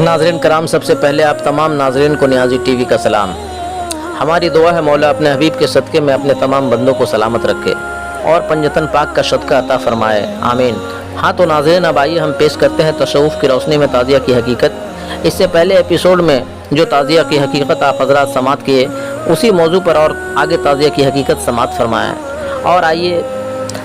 नाज़रीन कराम, सबसे पहले आप तमाम नाज़रीन को नियाज़ी टीवी का सलाम। हमारी दुआ है मौला अपने हबीब के सदक़े में अपने तमाम बंदों को सलामत रखे और पंजतन पाक का सदका अता फ़रमाए, आमीन। हाँ तो नाज़रीन, अब आइए हम पेश करते हैं तशव्वुफ़ की रोशनी में ताज़िया की हकीकत। इससे पहले एपिसोड में जो ताज़िया की हकीकत आप हज़रात समात किए, उसी मौजू पर और आगे ताज़िया की हकीकत समात फरमाएँ। और आइए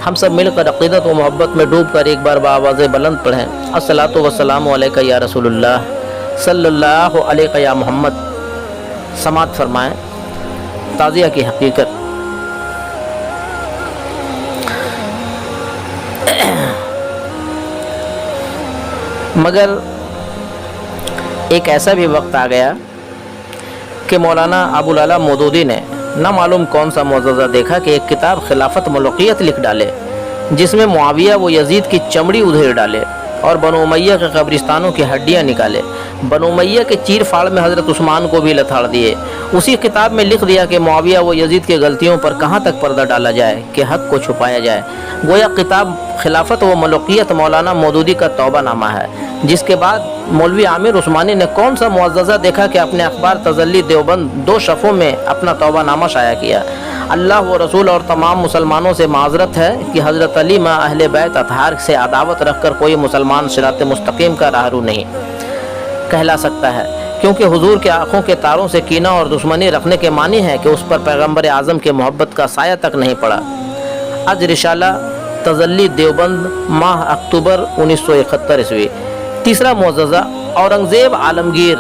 हम सब मिलकर अक़ीदत व मोहब्बत में डूब कर एक बार बाआवाज़ बुलंद पढ़ें, अस्सलातु वस्सलामु अलैका या रसूलुल्लाह सल्लल्लाहु अलैका या मोहम्मद। समात फरमाएँ ताज़िया की हकीकत। मगर एक ऐसा भी वक्त आ गया कि मौलाना अबुल आला मौदूदी ने न मालूम कौन सा मुअज़्ज़ज़ा देखा कि एक किताब खिलाफत मलूकियत लिख डाले, जिसमें मुआविया व यजीद की चमड़ी उधेड़ डाले और बनु उमैया के कब्रिस्तानों की हड्डियाँ निकाले, बनु उमैया के चीर फाड़ में हज़रत उस्मान को भी लथाड़ दिए। उसी किताब में लिख दिया कि मुआविया व यजीद की गलतियों पर कहाँ तक पर्दा डाला जाए कि हक़ को छुपाया जाए। गोया किताब खिलाफत व मलूकियत मौलाना मौदूदी का तौबा नामा है। जिसके बाद मौलवी आमिर उस्मानी ने कौन सा मुअज़्ज़ज़ा देखा कि अपने अखबार तजल्ली देवबंद 2 शफ़ों में अपना तौबा नामा शाया किया। अल्लाह व रसूल और तमाम मुसलमानों से माज़रत है कि हज़रत अली माँ अहले बैत अतहार से अदावत रखकर कोई मुसलमान सिरात मुस्तकीम का राहरू नहीं कहला सकता है, क्योंकि हुजूर के आँखों के तारों से कीना और दुश्मनी रखने के मानी है कि उस पर पैगम्बर आज़म के मोहब्बत का साया तक नहीं पड़ा। आज रिसाला तजल्ली देवबंद माह अक्टूबर 1971 ईस्वी। तीसरा मुअज़्ज़ज़ा, औरंगज़ेब आलमगीर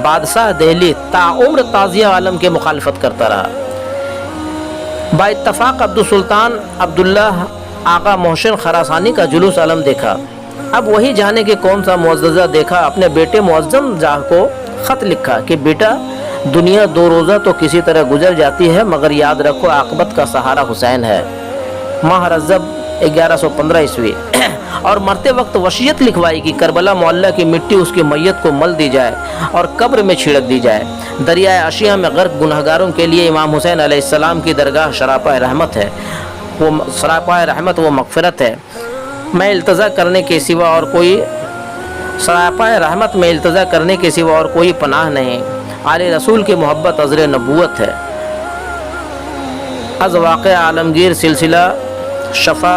बादशाह दिल्ली ताउम्र ताज़िया आलम के मुखालफत करता रहा। बाइत्तफ़ाक़ अब्दुल सुल्तान अब्दुल्लाह आका मोहसिन खरासानी का जुलूस आलम देखा। अब वही जाने कि कौन सा मुअज़्ज़ज़ा देखा। अपने बेटे मुअज़्ज़म जाह को ख़त लिखा कि बेटा, दुनिया 2 रोज़ा तो किसी तरह गुजर जाती है, मगर याद रखो आक़िबत का सहारा हुसैन है। माह रजब 1115 ईस्वी। और मरते वक्त वसीयत लिखवाई कि करबला मोहल्ला की मिट्टी उसकी मैयत को मल दी जाए और कब्र में छिड़क दी जाए। दरियाए आशिया में गर्क गुनहगारों के लिए इमाम हुसैन अलैहिस्सलाम की दरगाह शरापाए रहमत है, वो शरापाए रहमत वो मग़फ़िरत है। मैं इल्तज़ा करने के सिवा और कोई शरापाए रहमत में इल्तज़ा करने के सिवा और कोई पनाह नहीं। आले रसूल की मोहब्बत अज़र नबूवत है। अज़ वाक़या आलमगीर सिलसिला शफ़ा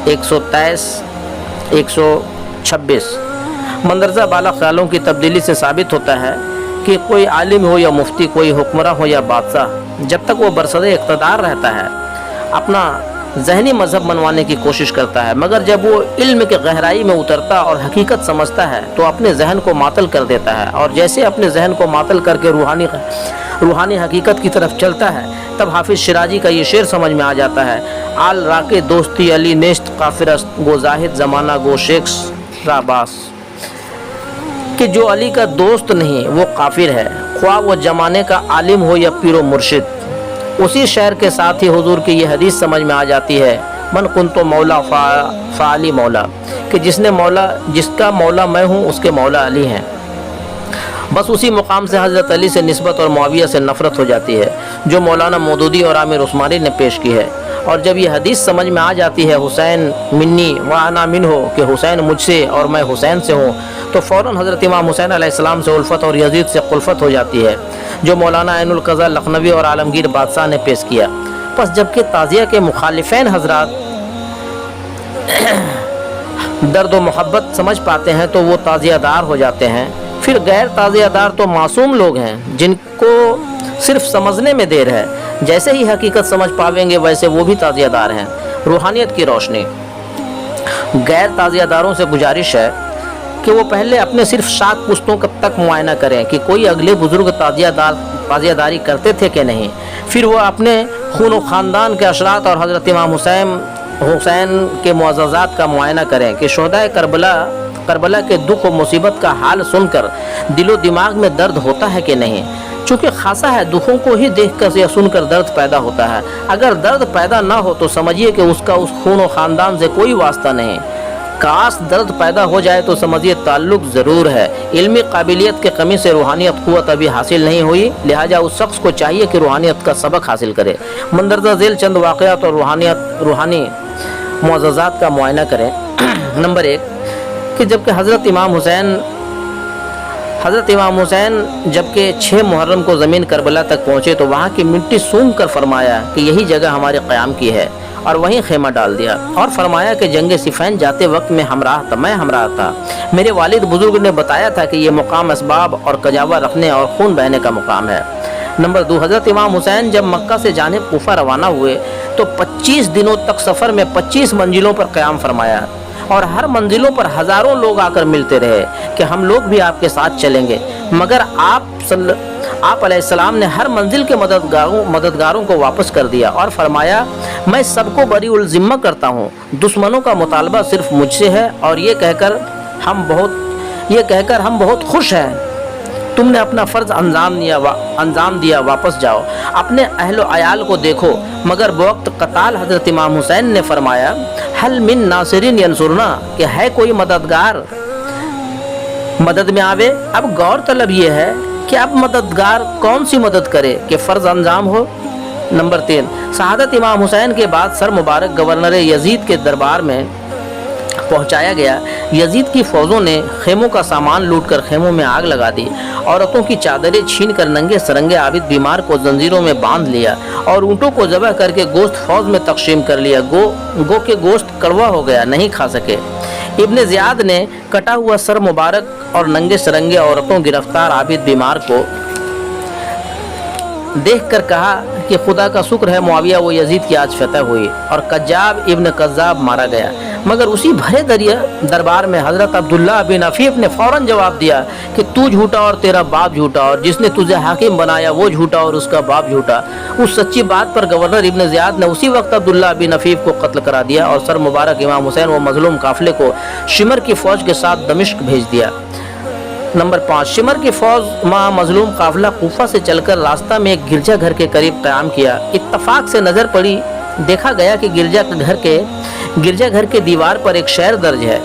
123 126। मंदरजा बाला ख्यालों की तब्दीली से साबित होता है कि कोई आलिम हो या मुफ्ती, कोई हुक्मरान हो या बादशाह, जब तक वो बरसरे इक़्तिदार रहता है अपना ज़हनी मज़हब मनवाने की कोशिश करता है, मगर जब वो इल्म के गहराई में उतरता और हकीकत समझता है तो अपने जहन को मातल कर देता है। और जैसे अपने जहन को मातल करके रूहानी हकीकत की तरफ चलता है, तब हाफिज़ शिराजी का ये शेर समझ में आ जाता है, आल राके दोस्ती अली नेस्त काफिरस्त गो जाहिद ज़माना गो शेख राबास, कि जो अली का दोस्त नहीं वो काफिर है, ख्वाह वो ज़माने का आलिम हो या पीरो मुर्शिद। उसी शेर के साथ ही हुजूर की ये हदीस समझ में आ जाती है, मन कुंतो मौला फ़ाली मौला, कि जिसका मौला मैं हूँ उसके मौला अली हैं। बस उसी मुकाम से हज़रत अली से निस्बत और मुआविया से नफ़रत हो जाती है, जो मौलाना मौदूदी और आमिर उस्मानी ने पेश की है। और जब ये हदीस समझ में आ जाती है, हुसैन मिन्नी व अना मिन हो, कि हुसैन मुझसे और मैं हुसैन से हूँ, तो फ़ौरन हज़रत इमाम हुसैन अलैहिस्सलाम से उल्फ़त और यजीद से कुल्फ़त हो जाती है, जो मौलाना ऐनुल क़ज़ा लखनवी और आलमगीर बादशाह ने पेश किया। बस जबकि ताज़िया के मुखालिफ़ैन हज़रात दर्द व मोहब्बत समझ पाते हैं तो वो ताज़ियादार हो जाते हैं। फिर गैर ताज़ियादार तो मासूम लोग हैं, जिनको सिर्फ समझने में देर है। जैसे ही हकीकत समझ पावेंगे वैसे वो भी ताज़ियादार हैं। रूहानियत की रोशनी। गैर ताज़ियादारों से गुजारिश है कि वो पहले अपने सिर्फ 7 पुश्तों तक मुआयना करें कि कोई अगले बुज़ुर्ग ताज़ियादारी करते थे कि नहीं। फिर वो अपने खून व ख़ानदान के असरात और हज़रत इमाम हुसैन के मुअज़्ज़ज़ात का मुआयना करें कि शुहदाए करबला के दुख व मुसीबत का हाल सुनकर दिलो दिमाग में दर्द होता है कि नहीं। चूँकि खासा है, दुखों को ही देखकर या सुनकर दर्द पैदा होता है। अगर दर्द पैदा ना हो तो समझिए कि उसका उस खून व ख़ानदान से कोई वास्ता नहीं। काश दर्द पैदा हो जाए तो समझिए ताल्लुक़ ज़रूर है। इल्मी काबिलियत के कमी से रूहानियत क़ुव्वत अभी हासिल नहीं हुई, लिहाजा उस शख्स को चाहिए कि रूहानियत का सबक हासिल करे। मंदरजा झेल चंद वाक़यात और रूहानी मुअज़्ज़ज़ात का मुआयना करें। नंबर 1 कि जबकि हज़रत इमाम हुसैन हज़रत इमाम हुसैन जबकि 6 मुहर्रम को ज़मीन करबला तक पहुँचे तो वहाँ की मिट्टी सूंघ कर फरमाया कि यही जगह हमारे क़याम की है, और वहीं खेमा डाल दिया। और फरमाया कि जंग सिफ़ैन जाते वक्त मैं हमराह था। मेरे वालिद बुज़ुर्ग ने बताया था कि ये मुकाम असबाब और कजावा रखने और खून बहने का मुकाम है। नंबर 2, हज़रत इमाम हुसैन जब मक्का से जानिब कूफा रवाना हुए तो 25 दिनों तक सफ़र में 25 मंजिलों पर क़याम फरमाया, और हर मंजिलों पर हज़ारों लोग आकर मिलते रहे कि हम लोग भी आपके साथ चलेंगे, मगर आप अलैहिस्सलाम ने हर मंजिल के मददगारों को वापस कर दिया और फरमाया, मैं सबको बरी उल ज़िम्मा करता हूँ, दुश्मनों का मुतालबा सिर्फ मुझसे है, और ये कहकर हम बहुत खुश हैं। तुमने अपना फ़र्ज़ अंजाम दिया, वापस जाओ, अपने अहलो अयाल को देखो। मगर वक्त कताल हज़रत इमाम हुसैन ने फरमाया, हल मिन नासिरिन यंसुरना, कि है कोई मददगार मदद में आवे। अब गौर तलब ये है कि अब मददगार कौन सी मदद करे कि फ़र्ज़ अंजाम हो। नंबर 3, शहादत इमाम हुसैन के बाद सर मुबारक गवर्नर यजीद के दरबार में पहुंचाया गया। यजीद की फ़ौजों ने खेमों का सामान लूटकर खेमों में आग लगा दी, औरतों की चादरें छीनकर नंगे सरंगे आबिद बीमार को जंजीरों में बांध लिया, और ऊँटों को ज़बह करके गोश्त फ़ौज में तकसीम कर लिया। गो के गोश्त कड़वा हो गया, नहीं खा सके। इब्न ज़ियाद ने कटा हुआ सर मुबारक और नंगे सरंगे औरतों गिरफ्तार आबिद बीमार को देख कर कहा कि खुदा का शुक्र है मुआविया व यजीद की आज फतह हुई, और कज्जाब इब्न कज्जाब मारा गया। मगर उसी भरे दरबार में हज़रत अब्दुल्ला बिन अफीफ ने फ़ौरन जवाब दिया कि तू झूठा और तेरा बाप झूठा, और जिसने तुझे हाकिम बनाया वो झूठा और उसका बाप झूठा। उस सच्ची बात पर गवर्नर इब्न ज़ियाद ने उसी वक्त अब्दुल्ला बिन अफीफ को कत्ल करा दिया, और सर मुबारक इमाम हुसैन व मजलूम काफ़िले को शिमर की फ़ौज के साथ दमिश्क भेज दिया। नंबर 5, शिमर की फ़ौज मजलूम काफ़िला कूफा से चलकर रास्ता में एक गिरजा घर के करीब क़याम किया। इत्तफाक से नज़र पड़ी, देखा गया कि गिरजा घर के दीवार पर एक शेर दर्ज है।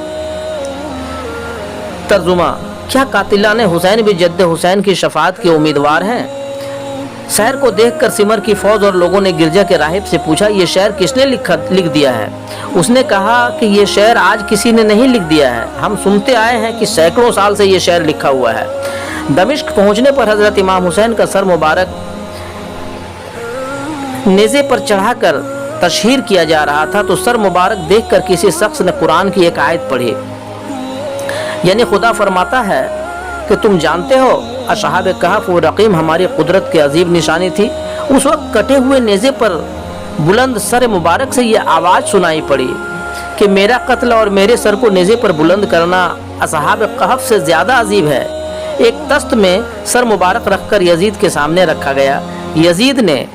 तर्जुमा, क्या कातिलाने हुसैन भी जद्द हुसैन की शफाअत के उम्मीदवार हैं? शेर को देखकर सिमर की फ़ौज और लोगों ने गिरजा के राहिब से पूछा, ये शेर किसने लिख दिया है? उसने कहा कि ये शेर आज किसी ने नहीं लिख दिया है, हम सुनते आए हैं कि सैकड़ों साल से ये शेर लिखा हुआ है। दमिश्क पहुंचने पर हज़रत इमाम हुसैन का सर मुबारक नेज़े पर चढ़ाकर तशहीर किया जा रहा था तो सर मुबारक देखकर किसी शख्स ने कुरान की एक आयत पढ़ी, यानी खुदा फरमाता है कि तुम जानते हो असहाब कहफ व रकीम हमारी कुदरत की अजीब निशानी थी। उस वक्त कटे हुए नेज़े पर बुलंद सर मुबारक से ये आवाज़ सुनाई पड़ी कि मेरा कत्ल और मेरे सर को नेज़े पर बुलंद करना असहाब कहफ से ज़्यादा अजीब है। एक तख्त में सर मुबारक रखकर यजीद के सामने रखा गया। यजीद ने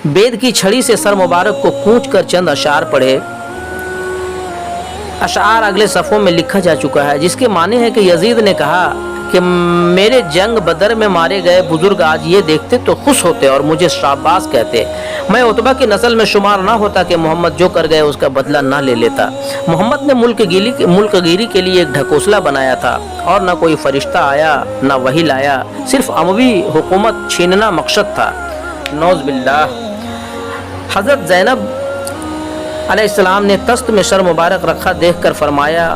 बेद की छड़ी से सर मुबारक को कूच कर चंद अशार पढ़े। अशार अगले सफ़ों में लिखा जा चुका है, जिसके माने हैं कि यजीद ने कहा कि मेरे जंग बदर में मारे गए बुजुर्ग आज ये देखते तो खुश होते और मुझे शाबाश कहते। मैं उतबा की नस्ल में शुमार ना होता कि मोहम्मद जो कर गए उसका बदला ना ले लेता। मोहम्मद ने मुल्कगिरी के लिए एक ढकोसला बनाया था और ना कोई फरिश्ता आया ना वही लाया, सिर्फ अमवी हुकूमत छीनना मकसद था। नौज़ बिल्लाह। हज़रत ज़ैनब अलैहिस्सलाम ने तख्त में सर मुबारक रखा देखकर फरमाया,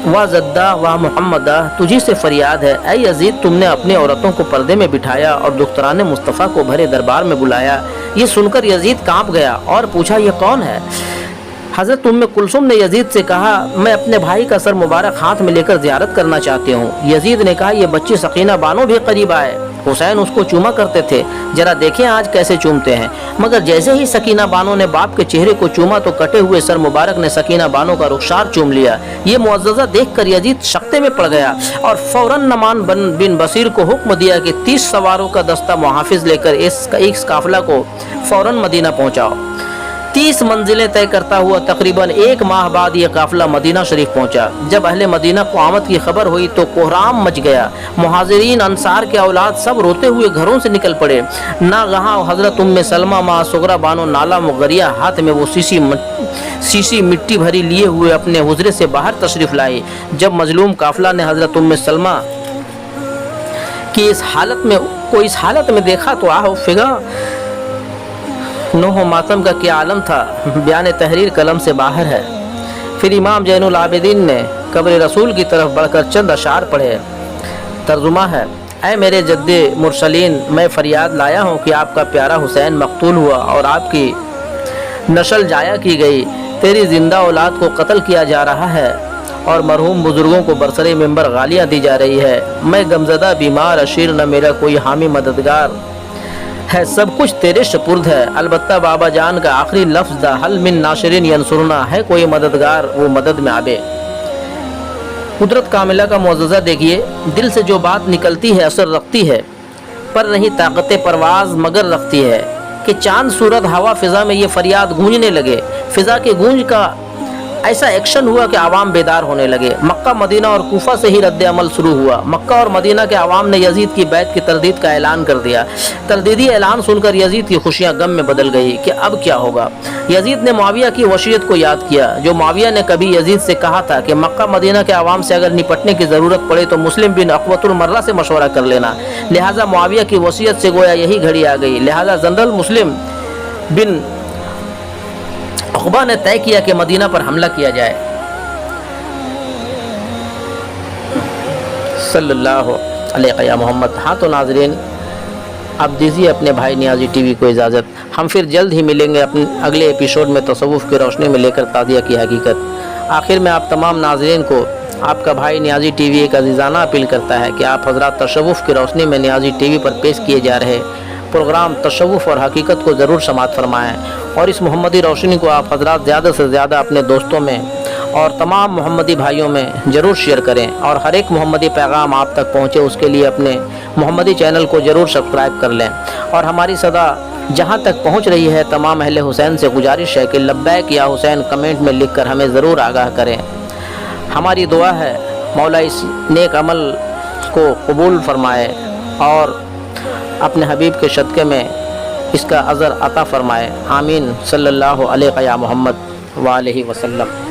वाह ज़द्दा वाह मुहम्मदा, तुझी से फरियाद है ऐ यजीद, तुमने अपनी औरतों को पर्दे में बिठाया और दुख्तरान मुस्तफ़ा को भरे दरबार में बुलाया। ये सुनकर यजीद कांप गया और पूछा, ये कौन है? हज़रत उम्मे कुलसुम ने यजीद से कहा, मैं अपने भाई का सर मुबारक हाथ में लेकर ज़ियारत करना चाहती हूँ। यजीद ने कहा, ये बच्ची सकीना बानो भी करीब आए। हुसैन उसको चूमा करते थे, जरा देखें आज कैसे चूमते हैं। मगर जैसे ही सकीना बानो ने बाप के चेहरे को चूमा तो कटे हुए सर मुबारक ने सकीना बानो का रुखसार चूम लिया। ये मुअज़्ज़ज़ा देखकर यजीद शक्ते में पड़ गया और फौरन नमान बिन बसीर को हुक्म दिया कि 30 सवारों का दस्ता मुहाफिज लेकर इस काफिला को फौरन मदीना पहुँचाओ। 30 मंजिलें तय करता हुआ तकरीबन 1 माह बाद ये काफिला मदीना शरीफ पहुंचा। जब अहले मदीना को आमद की खबर हुई तो कोहराम मच गया। मुहाजिरीन अंसार के औलाद सब रोते हुए घरों से निकल पड़े। नागहां हज़रत उम्मे सलमा माँ सुगरा बानो नाला मुगरिया हाथ में वो शीशी मिट्टी भरी लिए हुए अपने हुजरे से बाहर तशरीफ लाई। जब मजलूम काफिला ने हज़रत उम्मे सलमा की इस हालत में देखा तो आह फिगा नोह मातम का क्या आलम था, बयान तहरीर कलम से बाहर है। फिर इमाम ज़ैनुल आबिदीन ने कब्र रसूल की तरफ बढ़कर चंद अशार पढ़े। तर्जुमा है, ऐ मेरे जद्दे मुरसलीन, मैं फरियाद लाया हूँ कि आपका प्यारा हुसैन मकतूल हुआ और आपकी नस्ल जाया की गई, तेरी ज़िंदा औलाद को कत्ल किया जा रहा है और मरहूम बुज़ुर्गों को बरसरे मिंबर गालियाँ दी जा रही है। मैं गमज़दा बीमार अशीर, न मेरा कोई हामी मददगार है, सब कुछ तेरे सपुर्द है। अलबत्ता बाबा जान का आखिरी लफ्ज़ दा, हल मिन नाशिरिन यंसुरना, है कोई मददगार वो मदद में आबे। कुदरत कामिला का मुअज़्ज़ज़ा देखिए, दिल से जो बात निकलती है असर रखती है, पर नहीं ताकत परवाज़ मगर रखती है कि चांद सूरत हवा फ़िज़ा में ये फरियाद गूंजने लगे। फ़िज़ा के गूंज का ऐसा एक्शन हुआ कि आवाम बेदार होने लगे। मक्का, मदीना और कूफा से ही रद्द अमल शुरू हुआ। मक्का और मदीना के आवाम ने यजीद की बैत की तरदीद का ऐलान कर दिया। तरदीदी ऐलान सुनकर यजीद की खुशियाँ गम में बदल गई कि अब क्या होगा। यजीद ने मुआविया की वसीयत को याद किया, जो मुआविया ने कभी यजीद से कहा था कि मक्का मदीना के आवाम से अगर निपटने की ज़रूरत पड़े तो मुस्लिम बिन अक़वतुल मर्रा से मशवरा कर लेना। लिहाजा मुआविया की वसीयत से गोया यही घड़ी आ गई। लिहाजा जनरल मुस्लिम बिन उक़बा ने तय किया कि मदीना पर हमला किया जाए। सल्लल्लाहु अलैहि मोहम्मद। हाँ तो नाज़रीन, अब दीजिए अपने भाई नियाज़ी टीवी को इजाज़त। हम फिर जल्द ही मिलेंगे अपने अगले एपिसोड में तसव्वुफ़ की रोशनी में लेकर ताज़िया की हकीकत। आखिर में आप तमाम नाज़रीन को आपका भाई नियाज़ी टीवी एक अज़ीज़ाना अपील करता है कि आप हज़रात तसव्वुफ़ की रोशनी में नियाज़ी टीवी पर पेश किए जा रहे प्रोग्राम तसव्वुफ़ और हकीकत को ज़रूर समाअत फरमाएँ और इस मोहम्मदी रोशनी को आप हज़रात ज़्यादा से ज़्यादा अपने दोस्तों में और तमाम मोहम्मदी भाइयों में ज़रूर शेयर करें और हर एक मोहम्मदी पैगाम आप तक पहुँचे उसके लिए अपने मोहम्मदी चैनल को ज़रूर सब्सक्राइब कर लें। और हमारी सदा जहाँ तक पहुँच रही है, तमाम अहले हुसैन से गुजारिश है कि लब्बैक या हुसैन कमेंट में लिख कर हमें ज़रूर आगाह करें। हमारी दुआ है मौला इस नेक अमल को कबूल फरमाए और अपने हबीब के सदक़े में इसका अज़र अता फ़रमाए। आमीन। सल्लल्लाहु अलैहि मोहम्मद व अलैहि वसल्लम।